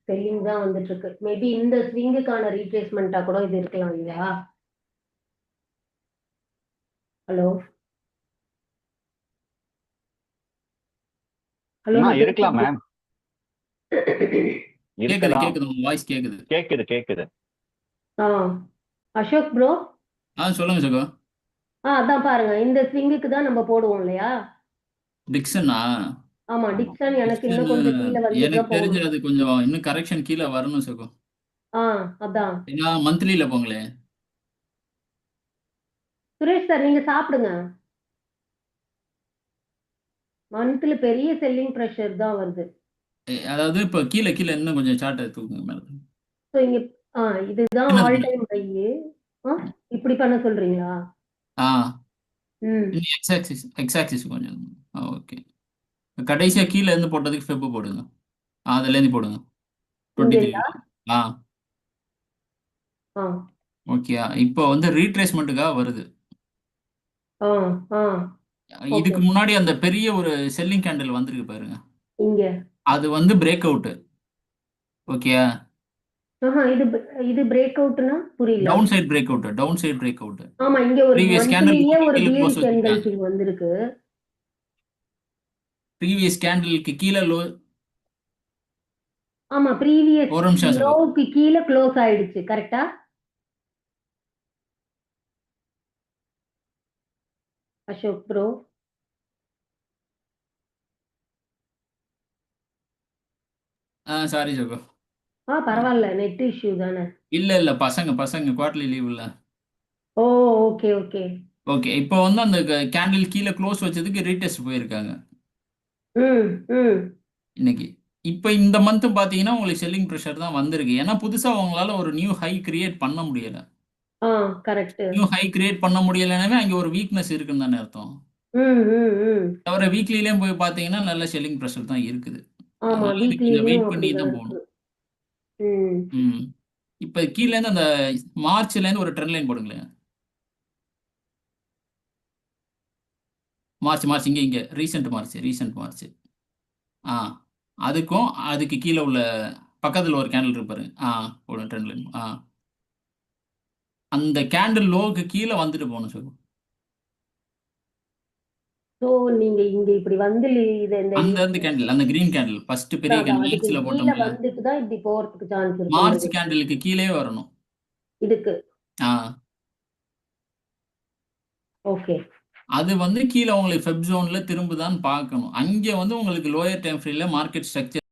Selling தான் வந்துட்டு இருக்கு. மேபி இந்த ஸ்விங்குக்கான ரீட்ரேஸ்மெண்ட்டா கூட இது இருக்கலாம் இல்லையா? ஹலோ ஹலோ நான் இருக்கலாம் மேம். கேக்குது கேக்குது உங்க வாய்ஸ் கேக்குது. கேக்குது. அசோக் ப்ரோ சொல்லுங்க சகோ. அதான் பாருங்க, இந்த ஸ்விங்குக்கு தான் நம்ம போடுவோம் இல்லையா? டிக்சனா? ஆமா, டிக்சன் எனக்கு இன்னும் கொஞ்சம் கீழே வந்து எனக்கு தெரிஞ்சு அது கொஞ்சம் இன்னும் கரெக்ஷன் கீழே வரணும் சகோ. அதான் ஏன்னா மந்த்லியில போங்களே. சுரேஷ் சார் நீங்க சாப்பிடுங்க. மந்த்லி பெரிய செல்லிங் ப்ரெஷர் தான் வருது. அதாவது இப்ப கீழே கீழே இன்னும் கொஞ்சம் சார்ட் தூக்குங்க மேல. ஸோ இங்க இதுதான் ஆல் டைம் ஹை. இப்படி பண்ண சொல்றீங்களா? எக்ஸ் ஆக்சிஸ் கொஞ்சம். ஓகே. கடைசியா கீழே இருந்து போட்டதுக்கு ஃபெப் போடுங்க. அதுல இருந்து போடுங்க. 23. ஓகே. இப்போ வந்து ரீட்ரேஸ்மெண்ட்டுக்காக வருது. இதுக்கு முன்னாடி அந்த பெரிய ஒரு செல்லிங் கேண்டில் வந்திருக்கு பாருங்க. இங்க அது வந்து பிரேக் அவுட். ஓகே. இது பிரேக் அவுட்னா புரியல. Downside break out. ஆமா, இங்க ஒரு ப்ரீவியஸ் மந்த்லியே ஒரு கேண்டில் பியரிஷ் என்கல்ஃபிங் வந்திருக்கு. ப்ரீவியஸ் கேண்டிலுக்கு கீழே லோ. ஆமா, ப்ரீவியஸ் ஒரு நிமிஷம் லோவுக்கு கீழே க்ளோஸ் ஆயிடுச்சு. கரெக்ட்டா? அசோக் ப்ரோ சாரி சகோ. பரவாயில்ல, நெட் இஷ்யூ தானே. இல்ல பசங்க குவார்டர்லி லீவ் இல்ல. Okay okay okay. இப்போ வந்து அந்த கேண்டில் கீழே க்ளோஸ் வச்சதுக்கு ரீடெஸ்ட் போயிருக்காங்க இன்னைக்கு. இப்போ இந்த மந்த் பாத்தீங்கன்னா உங்களுக்கு செல்லிங் ப்ரெஷர் தான் வந்திருக்கு. ஏன்னா புதுசா உங்களால ஒரு நியூ ஹை கிரியேட் பண்ண முடியல. கரெக்ட். நியூ ஹை கிரியேட் பண்ண முடியலனாவே அங்க ஒரு வீக்னஸ் இருக்குன்னு தானே அர்த்தம். தவிர வீக்லிலயும் போய் பாத்தீங்கன்னா நல்ல செல்லிங் ப்ரெஷர் தான் இருக்குது. ஆமா, கொஞ்சம் வெயிட் பண்ணி வீக்லியும் தான் போகணும். இப்ப கீழ இருந்து அந்த மார்ச்ல இருந்து ஒரு ட்ரெண்ட் லைன் போடுங்களேன். மார்ச் இங்க ரீசெண்ட் மார்ச். அதுக்கும் அதுக்கு கீழே உள்ள பக்கத்துல ஒரு கேண்டில் இருக்கு பாருங்க. போடுங்க ட்ரெண்ட் லைன். அந்த கேண்டில் லோவுக்கு கீழே வந்துட்டு போகணும் சார். சோ நீங்க இங்க இப்படி வந்து அந்த கேண்டில், அந்த கிரீன் கேண்டில் ஃபர்ஸ்ட் பெரிய கேண்டில் மார்ச்ல போட்டோம்ல, வந்துட்டு தான் இப்படி போறதுக்கு சான்ஸ் இருக்கு. மார்ச் கேண்டிலுக்கு கீழே வரணும் இதுக்கு. ஓகே. அது வந்து கீழே உங்களுக்கு ஃபெப் ஜோன்ல திரும்புதான்னு பார்க்கணும். அங்கே வந்து உங்களுக்கு லோயர் டைம் ஃப்ரீல மார்க்கெட் ஸ்ட்ரக்சர்